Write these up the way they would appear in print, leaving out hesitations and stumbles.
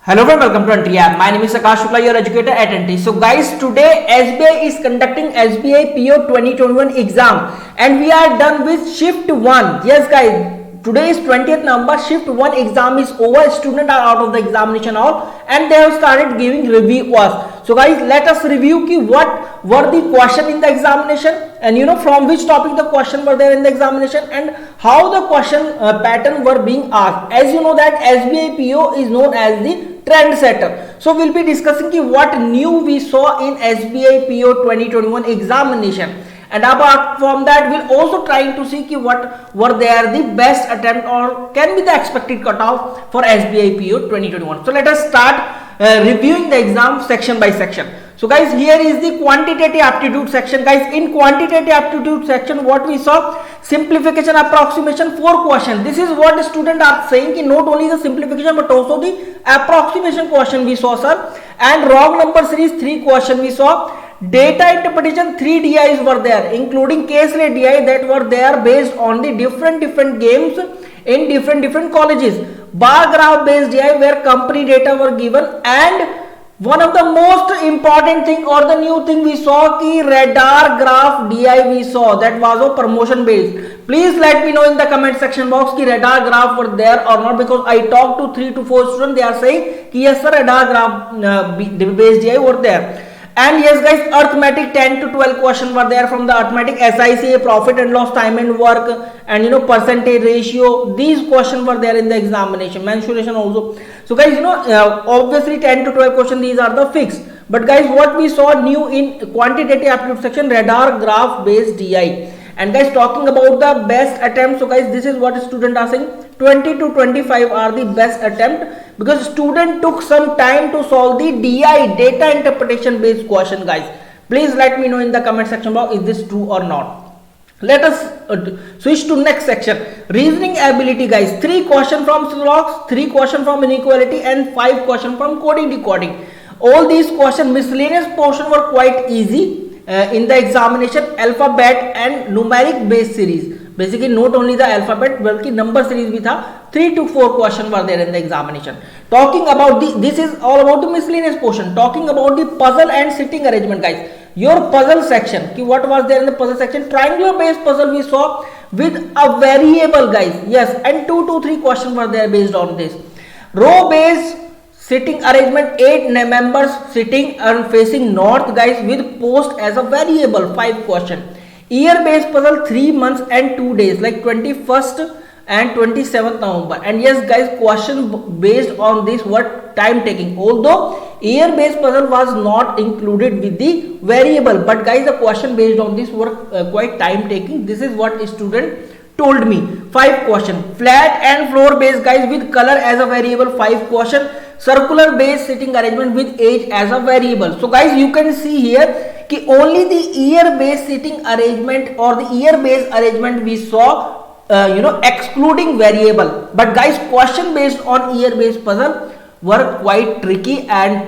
Hello friend, welcome to NT app. My name is Akash Shukla, your educator at NT. So guys, today SBI is conducting SBI PO 2021 exam and we are done with shift 1. Yes guys, today is 20th November, shift 1 exam is over. Students are out of the examination hall and they have started giving review us. So guys, let us review ki what were the question in the examination and from which topic the question were there in the examination and how the question pattern were being asked. As you know that SBI PO is known as the trend setter. So we'll be discussing ki what new we saw in SBI PO 2021 examination. And apart from that, we'll also trying to see ki what were there the best attempt or can be the expected cutoff for SBI PO 2021. So let us start reviewing the exam section by section. So guys, here is the quantitative aptitude section. Guys, in quantitative aptitude section, what we saw, simplification approximation 4 questions. This is what the students are saying ki not only the simplification but also the approximation question we saw, sir. And wrong number series 3 question we saw. Data interpretation 3 DIs were there, including case-led DI that were there based on the different games in different colleges. Bar graph based DI where company data were given, and one of the most important thing or the new thing we saw ki radar graph DI we saw, that was a promotion based. Please let me know in the comment section box ki radar graph were there or not, because I talked to 3 to 4 students, they are saying ki yes sir, radar graph based DI were there. And yes guys, arithmetic 10 to 12 question were there from the arithmetic, SICA, profit and loss, time and work, and percentage ratio. These questions were there in the examination, mensuration also. So guys, obviously 10 to 12 question, these are the fixed. But guys, what we saw new in quantitative aptitude section, radar graph based DI. And guys, talking about the best attempt, so guys, this is what students are saying, 20 to 25 are the best attempt, because student took some time to solve the DI, data interpretation based question. Guys, please let me know in the comment section box, is this true or not. Let us switch to next section, reasoning ability. Guys, 3 question from slogs, 3 question from inequality, and 5 question from coding decoding. All these question miscellaneous portion were quite easy in the examination. Alphabet and numeric based series, basically not only the alphabet balki number series bhi tha. 3 to 4 question were there in the examination. Talking about this is all about the miscellaneous portion. Talking about the puzzle and sitting arrangement. Guys, your puzzle section, ki what was there in the puzzle section, triangular based puzzle we saw with a variable. Guys, yes, and 2 to 3 questions were there based on this. Row based sitting arrangement, 8 members sitting and facing north, guys, with post as a variable, 5 question. Year based puzzle, 3 months and 2 days, like 21st and 27th November. And yes guys, question based on this what time taking, although year based puzzle was not included with the variable, but guys, the question based on this were quite time taking. This is what a student told me. 5 question. Flat and floor based, guys, with color as a variable, 5 question. Circular based sitting arrangement with age as a variable. So guys, you can see here ki only the year based sitting arrangement or the year based arrangement we saw excluding variable. But guys, question based on year based puzzle were quite tricky and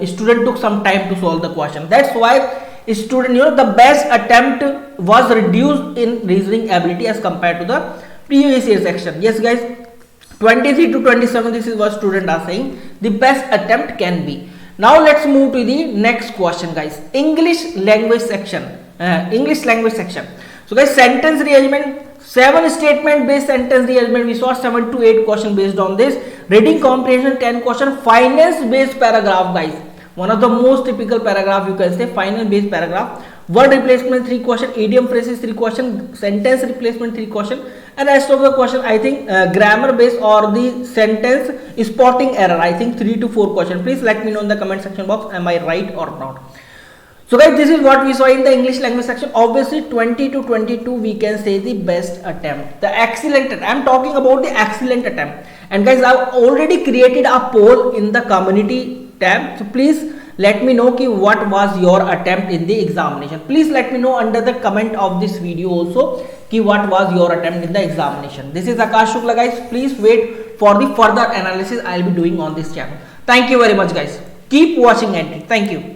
student took some time to solve the question. That's why student, the best attempt was reduced in reasoning ability as compared to the previous year section. Yes guys, 23 to 27, this is what students are saying the best attempt can be. Now let's move to the next question, guys. English language section. So guys, sentence rearrangement, 7 statement based sentence rearrangement we saw, 7 to 8 question based on this. Reading comprehension 10 question. Finance based paragraph, guys, one of the most typical paragraph you can say, finance based paragraph. Word replacement 3 question, idiom phrases 3 question, sentence replacement 3 question, and rest of the question I think grammar based or the sentence spotting error, I think 3 to 4 question. Please let me know in the comment section box, am I right or not. So guys, this is what we saw in the English language section. Obviously 20 to 22 we can say the best attempt, the excellent attempt. I am talking about the excellent attempt. And guys, I have already created a poll in the community tab, so please let me know ki what was your attempt in the examination. Please let me know under the comment of this video also ki what was your attempt in the examination. This is Akash Shukla, guys. Please wait for the further analysis I will be doing on this channel. Thank you very much, guys. Keep watching NT. Thank you.